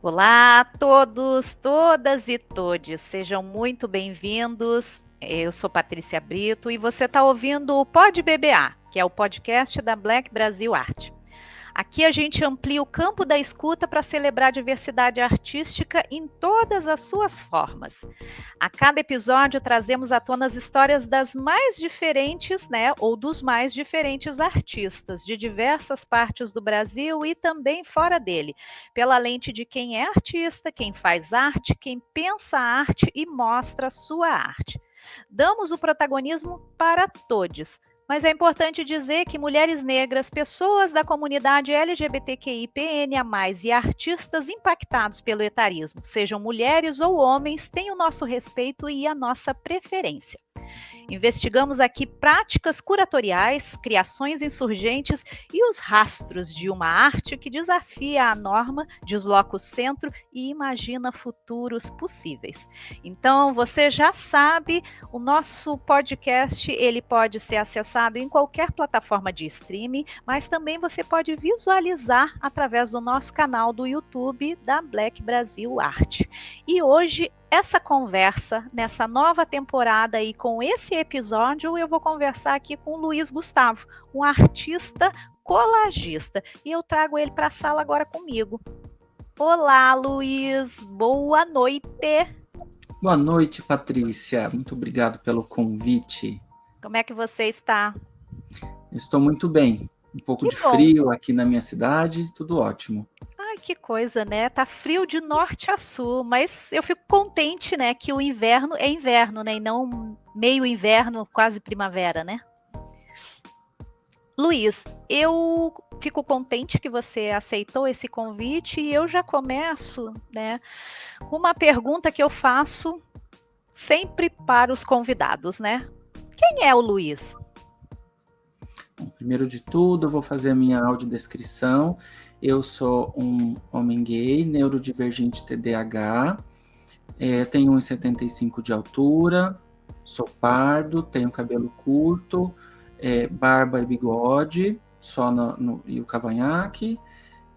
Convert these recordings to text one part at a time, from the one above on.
Olá a todos, todas e todes, sejam muito bem-vindos. Eu sou Patrícia Brito e você está ouvindo o Pod BBA, que é o podcast da Black Brasil Arte. Aqui a gente amplia o campo da escuta para celebrar a diversidade artística em todas as suas formas. A cada episódio trazemos à tona as histórias das mais diferentes, ou dos mais diferentes artistas de diversas partes do Brasil e também fora dele, pela lente de quem é artista, quem faz arte, quem pensa a arte e mostra a sua arte. Damos o protagonismo para todos. Mas é importante dizer que mulheres negras, pessoas da comunidade LGBTQI-PNA+, e artistas impactados pelo etarismo, sejam mulheres ou homens, têm o nosso respeito e a nossa preferência. Investigamos aqui práticas curatoriais, criações insurgentes e os rastros de uma arte que desafia a norma, desloca o centro e imagina futuros possíveis. Então, você já sabe, o nosso podcast ele pode ser acessado em qualquer plataforma de streaming, mas também você pode visualizar através do nosso canal do YouTube da Black Brasil Arte. E hoje essa conversa, nessa nova temporada e com esse episódio, eu vou conversar aqui com o Luiz Gustavo, um artista colagista, e eu trago ele para a sala agora comigo. Olá, Luiz, boa noite. Boa noite, Patrícia. Muito obrigado pelo convite. Como é que você está? Eu estou muito bem. Um pouco de frio aqui na minha cidade, tudo ótimo. Ai, que coisa, né? Tá frio de norte a sul, mas eu fico contente, né, que o inverno é inverno, né, e não meio inverno, quase primavera, né? Luiz, eu fico contente que você aceitou esse convite e eu já começo, né, com uma pergunta que eu faço sempre para os convidados, né? Quem é o Luiz? Bom, primeiro de tudo, eu vou fazer a minha audiodescrição. Eu sou um homem gay, neurodivergente TDAH, tenho 1,75 de altura, sou pardo, tenho cabelo curto, barba e bigode, só e o cavanhaque.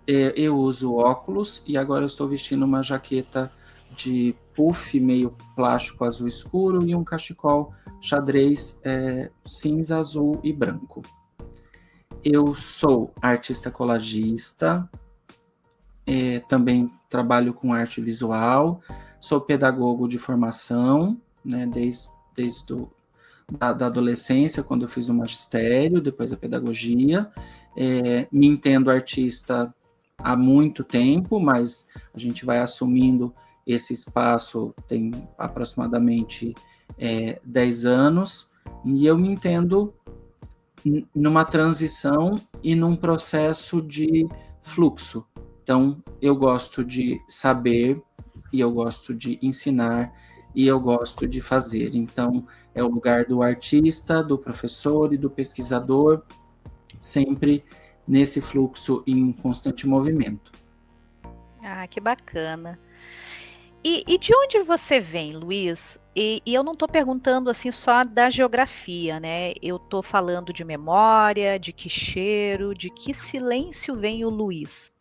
Eu uso óculos e agora eu estou vestindo uma jaqueta de puff meio plástico azul escuro e um cachecol xadrez cinza, azul e branco. Eu sou artista colagista, também trabalho com arte visual, sou pedagogo de formação, né, desde da adolescência, quando eu fiz o magistério, depois a pedagogia. Me entendo artista há muito tempo, mas a gente vai assumindo esse espaço tem aproximadamente 10 anos, e eu me entendo numa transição e num processo de fluxo. Então, eu gosto de saber, e eu gosto de ensinar, e eu gosto de fazer. Então, é o lugar do artista, do professor e do pesquisador, sempre nesse fluxo em constante movimento. Ah, que bacana. E de onde você vem, Luiz? E eu não estou perguntando assim só da geografia, né? Eu estou falando de memória, de que cheiro, de que silêncio vem o Luiz.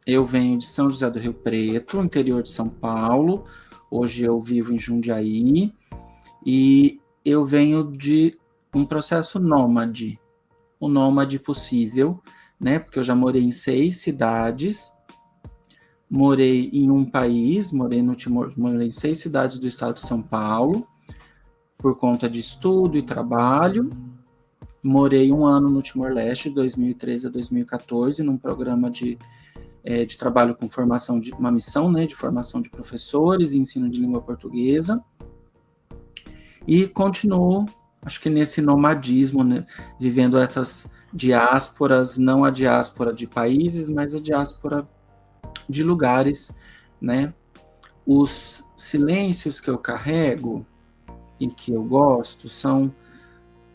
Eu venho de São José do Rio Preto, interior de São Paulo. Hoje eu vivo em Jundiaí. E eu venho de um processo nômade, o nômade possível, né? Porque eu já morei em 6 cidades, morei em um país, morei em 6 cidades do estado de São Paulo, por conta de estudo e trabalho. Morei 1 ano no Timor-Leste, de 2013 a 2014, num programa de trabalho com formação de uma missão, né, de formação de professores e ensino de língua portuguesa. E continuo, acho que nesse nomadismo, né, vivendo essas diásporas, não a diáspora de países, mas a diáspora de lugares, né? Os silêncios que eu carrego e que eu gosto são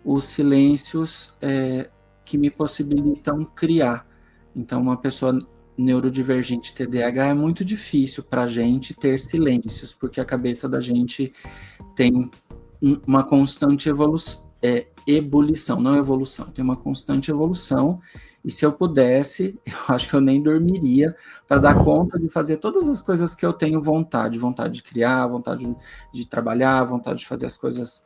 os silêncios que me possibilitam criar. Então, uma pessoa neurodivergente TDAH é muito difícil para a gente ter silêncios, porque a cabeça da gente tem uma constante ebulição, não evolução. Tem uma constante evolução, e se eu pudesse, eu acho que eu nem dormiria para dar conta de fazer todas as coisas que eu tenho vontade de criar, vontade de trabalhar, vontade de fazer as coisas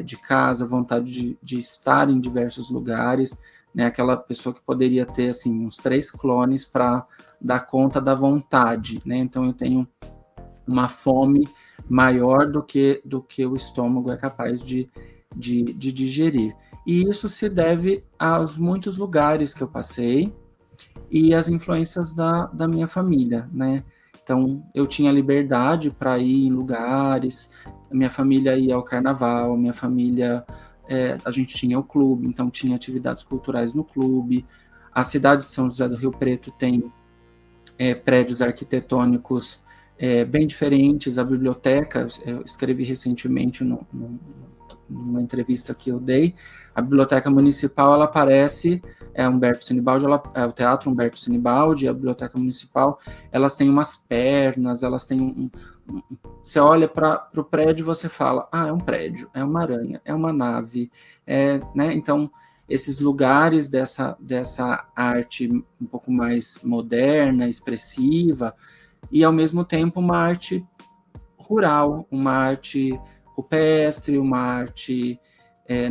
de casa, vontade de estar em diversos lugares, né? Aquela pessoa que poderia ter assim uns 3 clones para dar conta da vontade, né? Então eu tenho uma fome maior do que o estômago é capaz de digerir. E isso se deve aos muitos lugares que eu passei e as influências da minha família, né? Então, eu tinha liberdade para ir em lugares, a minha família ia ao carnaval, minha família, a gente tinha o clube, então tinha atividades culturais no clube. A cidade de São José do Rio Preto tem prédios arquitetônicos bem diferentes. A biblioteca, eu escrevi recentemente numa entrevista que eu dei, a biblioteca municipal, ela parece Humberto Sinibaldi, o Teatro Humberto Sinibaldi, a biblioteca municipal, elas têm umas pernas, elas têm você olha para o prédio e você fala, é um prédio, é uma aranha, é uma nave, né? Então, esses lugares dessa arte um pouco mais moderna, expressiva, e ao mesmo tempo uma arte rural, uma arte rupestre, uma arte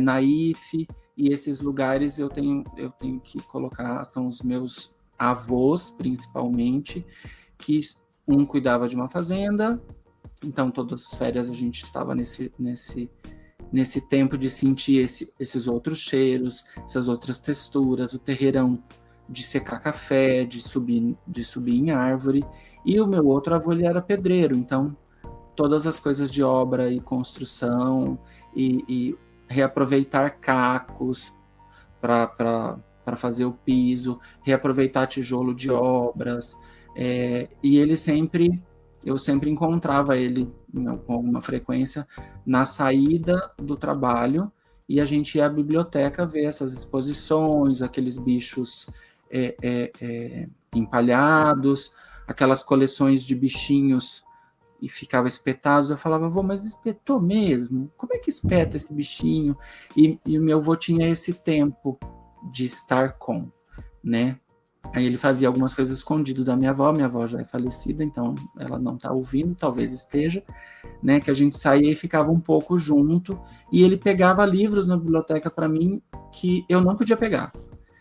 naif, e esses lugares eu tenho que colocar, são os meus avós, principalmente, que um cuidava de uma fazenda, então todas as férias a gente estava nesse tempo de sentir esses outros cheiros, essas outras texturas, o terreirão de secar café, de subir em árvore, e o meu outro avô, ele era pedreiro, então todas as coisas de obra e construção, e reaproveitar cacos para fazer o piso, reaproveitar tijolo de obras, e eu sempre encontrava ele com alguma frequência na saída do trabalho, e a gente ia à biblioteca ver essas exposições, aqueles bichos empalhados, aquelas coleções de bichinhos, e ficava espetados. Eu falava, vô, mas espetou mesmo? Como é que espeta esse bichinho? E o meu avô tinha esse tempo de estar com, né? Aí ele fazia algumas coisas escondido da minha avó já é falecida, então ela não está ouvindo, talvez esteja, né? Que a gente saía e ficava um pouco junto, e ele pegava livros na biblioteca para mim que eu não podia pegar.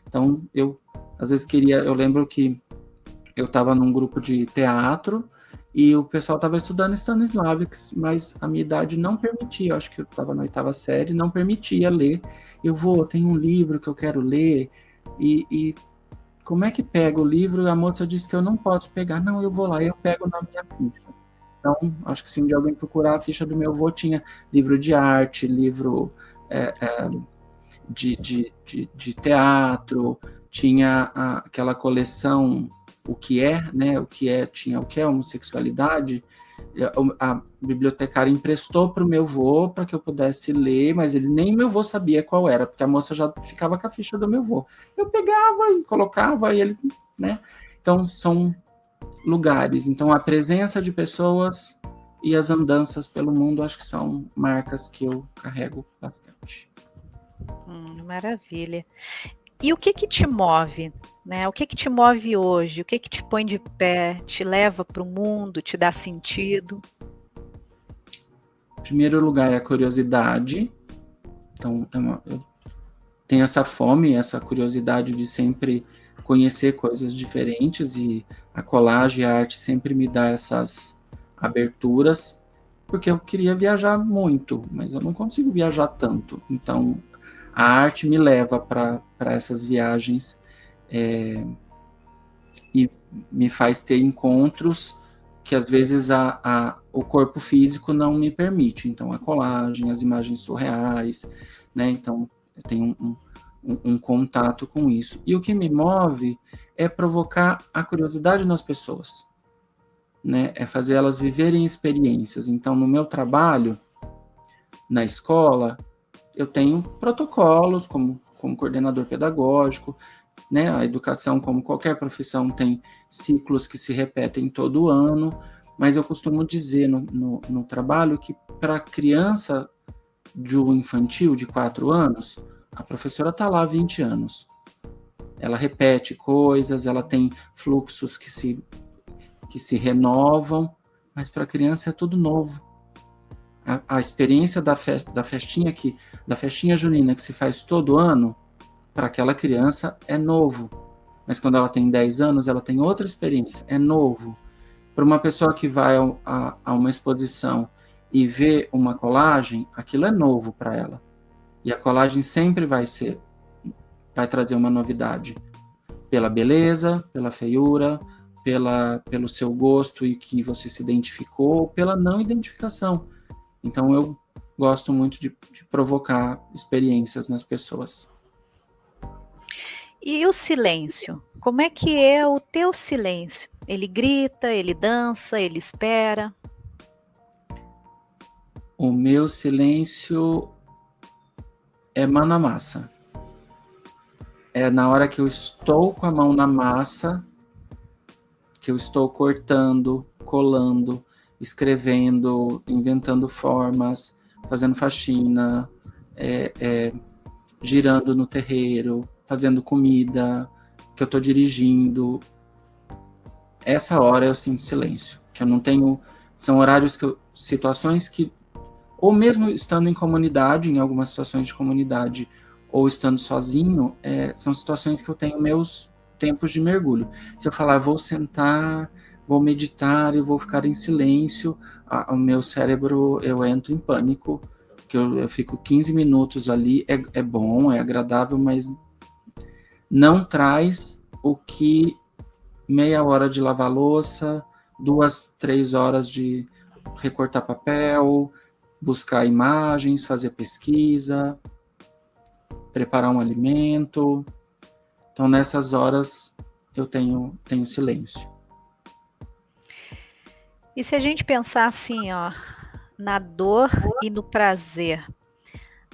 Então eu às vezes eu lembro que eu estava num grupo de teatro e o pessoal estava estudando Stanislavski, mas a minha idade não permitia, eu acho que eu estava na 8ª série, não permitia ler. Tem um livro que eu quero ler, e como é que pega o livro? A moça disse que eu não posso pegar. Não, eu vou lá, eu pego na minha ficha. Então, acho que se um dia alguém procurar a ficha do meu avô, tinha livro de arte, livro de teatro, tinha aquela coleção O que é, né? Tinha o que é homossexualidade. A bibliotecária emprestou para o meu avô para que eu pudesse ler, mas nem meu avô sabia qual era, porque a moça já ficava com a ficha do meu avô. Eu pegava e colocava, e ele, né? Então, são lugares. Então, a presença de pessoas e as andanças pelo mundo, acho que são marcas que eu carrego bastante. Maravilha. E o que te move, né? O que te move hoje? O que te põe de pé, te leva para o mundo, te dá sentido? Em primeiro lugar é a curiosidade. Então, eu tenho essa fome, essa curiosidade de sempre conhecer coisas diferentes, e a colagem e a arte sempre me dá essas aberturas, porque eu queria viajar muito, mas eu não consigo viajar tanto. Então, a arte me leva para essas viagens e me faz ter encontros que às vezes o corpo físico não me permite. Então, a colagem, as imagens surreais, né? Então, eu tenho um contato com isso. E o que me move é provocar a curiosidade nas pessoas, né? É fazer elas viverem experiências. Então, no meu trabalho, na escola, eu tenho protocolos como coordenador pedagógico, né? A educação, como qualquer profissão, tem ciclos que se repetem todo ano, mas eu costumo dizer no trabalho que para a criança de um infantil de 4 anos, a professora está lá há 20 anos. Ela repete coisas, ela tem fluxos que se renovam, mas para a criança é tudo novo. A experiência da festinha junina que se faz todo ano, para aquela criança é novo. Mas quando ela tem 10 anos, ela tem outra experiência, é novo. Para uma pessoa que vai a uma exposição e vê uma colagem, aquilo é novo para ela. E a colagem sempre vai trazer uma novidade. Pela beleza, pela feiura, pelo seu gosto e que você se identificou, pela não identificação. Então eu gosto muito de provocar experiências nas pessoas. E o silêncio? Como é que é o teu silêncio? Ele grita, ele dança, ele espera? O meu silêncio é mão na massa. É na hora que eu estou com a mão na massa, que eu estou cortando, colando, escrevendo, inventando formas, fazendo faxina, girando no terreiro, fazendo comida, que eu estou dirigindo. Essa hora eu sinto silêncio, que eu não tenho... São horários situações que, ou mesmo estando em comunidade, em algumas situações de comunidade, ou estando sozinho, são situações que eu tenho meus tempos de mergulho. Se eu falar, vou sentar, vou meditar e vou ficar em silêncio, o meu cérebro, eu entro em pânico, que eu fico 15 minutos ali, é bom, é agradável, mas não traz o que meia hora de lavar louça, 2, 3 horas de recortar papel, buscar imagens, fazer pesquisa, preparar um alimento. Então, nessas horas, eu tenho silêncio. E se a gente pensar assim, ó, na dor e no prazer,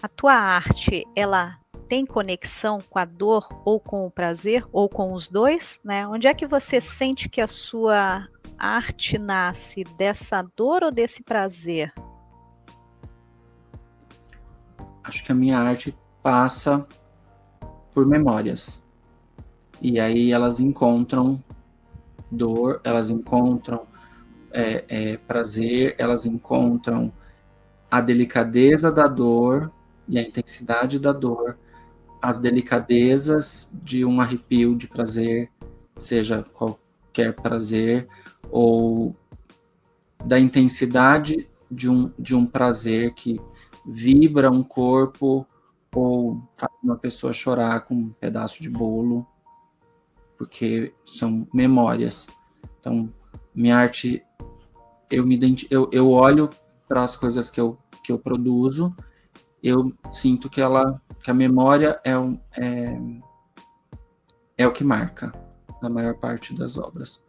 a tua arte, ela tem conexão com a dor ou com o prazer, ou com os dois, né? Onde é que você sente que a sua arte nasce? Dessa dor ou desse prazer? Acho que a minha arte passa por memórias. E aí elas encontram dor, elas encontram prazer, elas encontram a delicadeza da dor e a intensidade da dor, as delicadezas de um arrepio de prazer, seja qualquer prazer, ou da intensidade de um prazer que vibra um corpo ou faz uma pessoa chorar com um pedaço de bolo, porque são memórias. Então, minha arte, eu olho para as coisas que eu produzo, eu sinto que a memória é o que marca na maior parte das obras.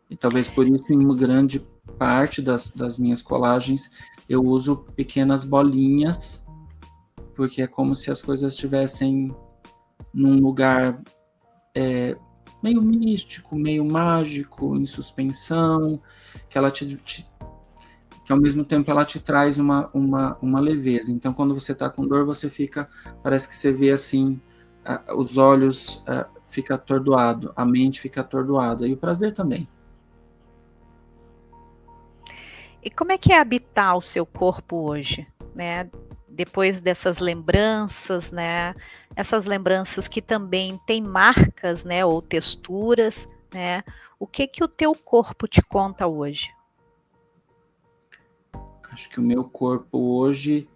E talvez por isso, em uma grande parte das minhas colagens, eu uso pequenas bolinhas, porque é como se as coisas estivessem num lugar meio místico, meio mágico, em suspensão, que ela que ao mesmo tempo ela te traz uma leveza. Então, quando você está com dor, você fica, parece que você vê assim, os olhos fica atordoado, a mente fica atordoada, e o prazer também. E como é que é habitar o seu corpo hoje, né? Depois dessas lembranças, né? Essas lembranças que também têm marcas, né? Ou texturas, né? O que o teu corpo te conta hoje? Acho que o meu corpo hoje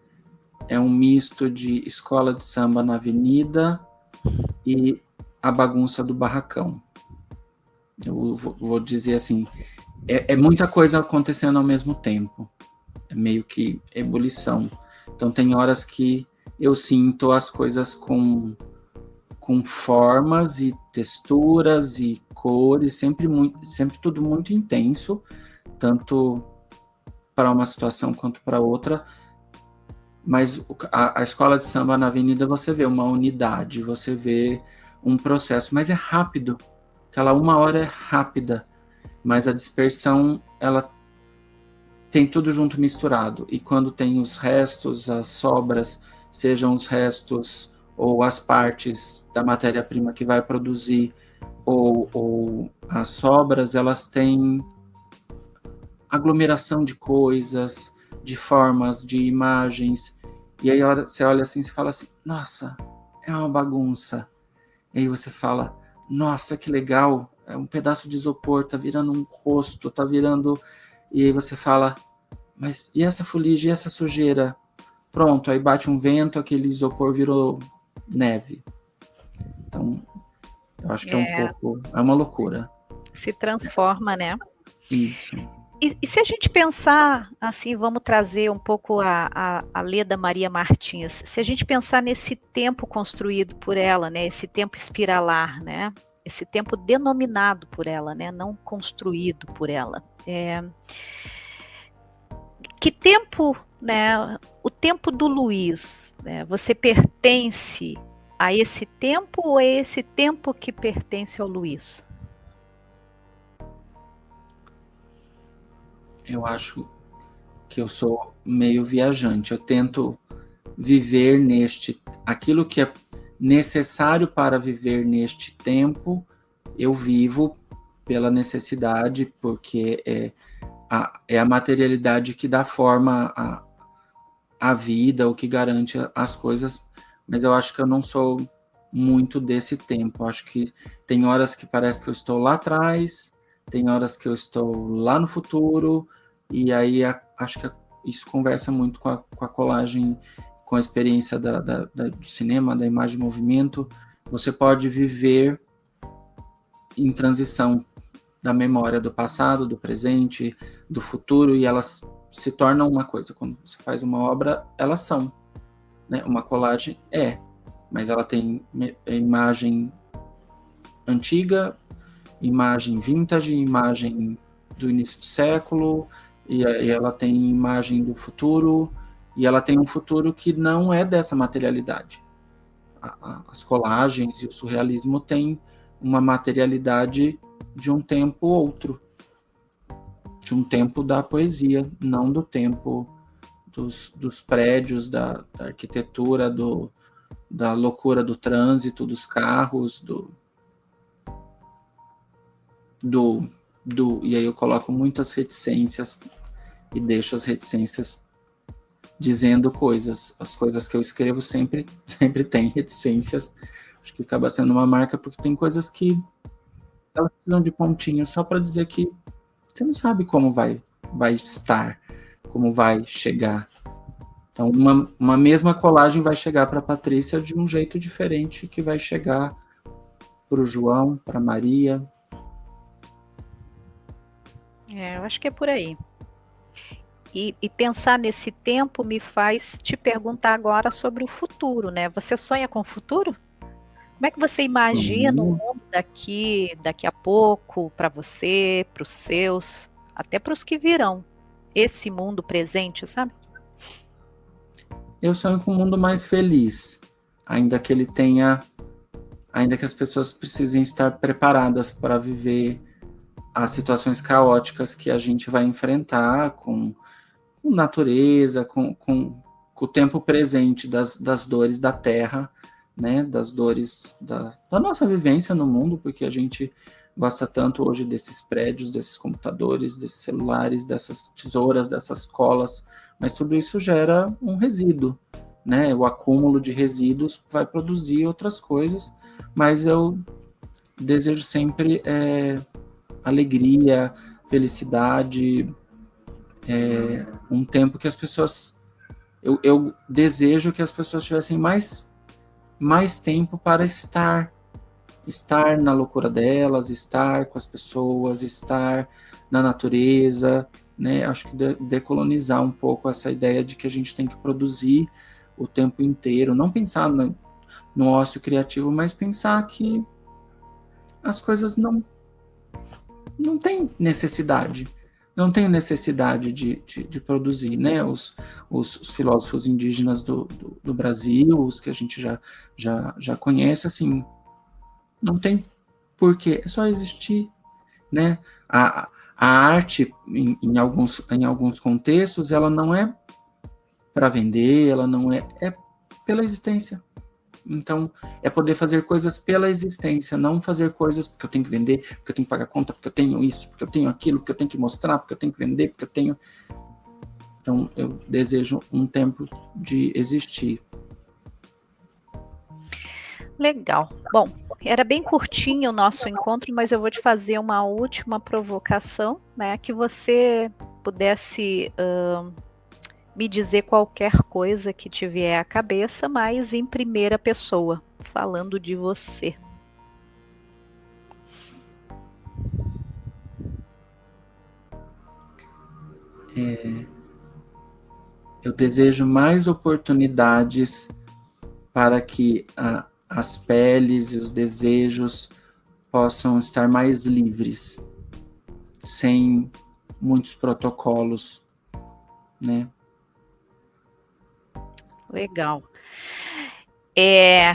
é um misto de escola de samba na avenida e a bagunça do barracão. Eu vou dizer assim, é muita coisa acontecendo ao mesmo tempo. É meio que ebulição. Então tem horas que eu sinto as coisas com formas e texturas e cores, sempre tudo muito intenso, tanto para uma situação quanto para outra. Mas a escola de samba na avenida, você vê uma unidade, você vê um processo, mas é rápido. Aquela 1 hora é rápida, mas a dispersão, ela tem tudo junto misturado. E quando tem os restos, as sobras, sejam os restos ou as partes da matéria-prima que vai produzir, ou as sobras, elas têm aglomeração de coisas, de formas, de imagens, e aí você olha assim e fala assim, nossa, é uma bagunça. E aí você fala, nossa, que legal, é um pedaço de isopor, tá virando um rosto, tá virando... E aí você fala, mas e essa fuligem, e essa sujeira? Pronto, aí bate um vento, aquele isopor virou neve. Então, eu acho que é um pouco, é uma loucura. Se transforma, né? Isso. E se a gente pensar, assim, vamos trazer um pouco a Leda Maria Martins, se a gente pensar nesse tempo construído por ela, né, esse tempo espiralar, né, esse tempo denominado por ela, né, não construído por ela. Que tempo, né, o tempo do Luiz, né, você pertence a esse tempo ou é esse tempo que pertence ao Luiz? Eu acho que eu sou meio viajante. Eu tento viver aquilo que é necessário para viver neste tempo, eu vivo pela necessidade, porque é a materialidade que dá forma à vida, o que garante as coisas, mas eu acho que eu não sou muito desse tempo. Eu acho que tem horas que parece que eu estou lá atrás, tem horas que eu estou lá no futuro, e aí acho que isso conversa muito com a colagem, com a experiência do cinema, da imagem de movimento. Você pode viver em transição da memória do passado, do presente, do futuro, e elas se tornam uma coisa. Quando você faz uma obra, elas são, né? Uma colagem mas ela tem imagem antiga, imagem vintage, imagem do início do século, e ela tem imagem do futuro, e ela tem um futuro que não é dessa materialidade. As colagens e o surrealismo têm uma materialidade de um tempo outro, de um tempo da poesia, não do tempo dos prédios, da arquitetura, da loucura do trânsito, dos carros, e aí eu coloco muitas reticências e deixo as reticências dizendo coisas. As coisas que eu escrevo sempre tem reticências. Acho que acaba sendo uma marca, porque tem coisas que elas precisam de pontinhos só para dizer que você não sabe como vai estar, como vai chegar. Então, uma mesma colagem vai chegar para a Patrícia de um jeito diferente que vai chegar para o João, para a Maria. Eu acho que é por aí. E pensar nesse tempo me faz te perguntar agora sobre o futuro, né? Você sonha com o futuro? Como é que você imagina o mundo daqui a pouco, para você, para os seus, até para os que virão? Esse mundo presente, sabe? Eu sonho com um mundo mais feliz, ainda que as pessoas precisem estar preparadas para viver as situações caóticas que a gente vai enfrentar com natureza, com o tempo presente das dores da Terra, né, das dores da nossa vivência no mundo, porque a gente gosta tanto hoje desses prédios, desses computadores, desses celulares, dessas tesouras, dessas colas, mas tudo isso gera um resíduo, né? O acúmulo de resíduos vai produzir outras coisas, mas eu desejo sempre alegria, felicidade, um tempo que as pessoas... Eu desejo que as pessoas tivessem mais tempo para estar na loucura delas, estar com as pessoas, estar na natureza, né? Acho que decolonizar um pouco essa ideia de que a gente tem que produzir o tempo inteiro, não pensar no ócio criativo, mas pensar que as coisas não têm necessidade. Não tem necessidade de produzir, né? Os filósofos indígenas do Brasil, os que a gente já conhece, assim, não tem porquê, é só existir, né? A arte, em alguns contextos, ela não é para vender, ela não é pela existência. Então, é poder fazer coisas pela existência, não fazer coisas porque eu tenho que vender, porque eu tenho que pagar conta, porque eu tenho isso, porque eu tenho aquilo, porque eu tenho que mostrar, porque eu tenho que vender, porque eu tenho... Então, eu desejo um tempo de existir. Legal. Bom, era bem curtinho o nosso encontro, mas eu vou te fazer uma última provocação, né? Que você pudesse me dizer qualquer coisa que te vier à cabeça, mas em primeira pessoa, falando de você. Eu desejo mais oportunidades para que as peles e os desejos possam estar mais livres, sem muitos protocolos, né? Legal.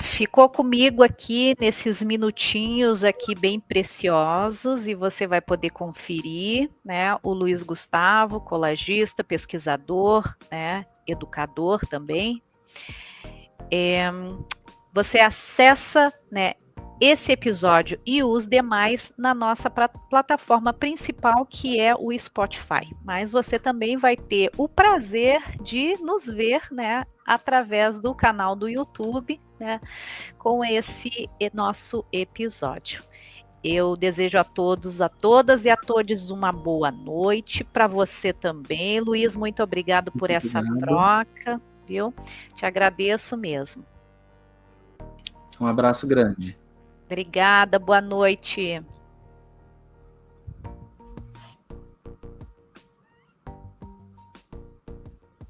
Ficou comigo aqui nesses minutinhos aqui bem preciosos e você vai poder conferir, né? O Luiz Gustavo, colagista, pesquisador, né? Educador também. Você acessa, né, esse episódio e os demais na nossa plataforma principal, que é o Spotify. Mas você também vai ter o prazer de nos ver, né, através do canal do YouTube, né, com esse nosso episódio. Eu desejo a todos, a todas e a todos uma boa noite. Para você também, Luiz, muito obrigado por essa troca, viu? Te agradeço mesmo. Um abraço grande. Obrigada, boa noite.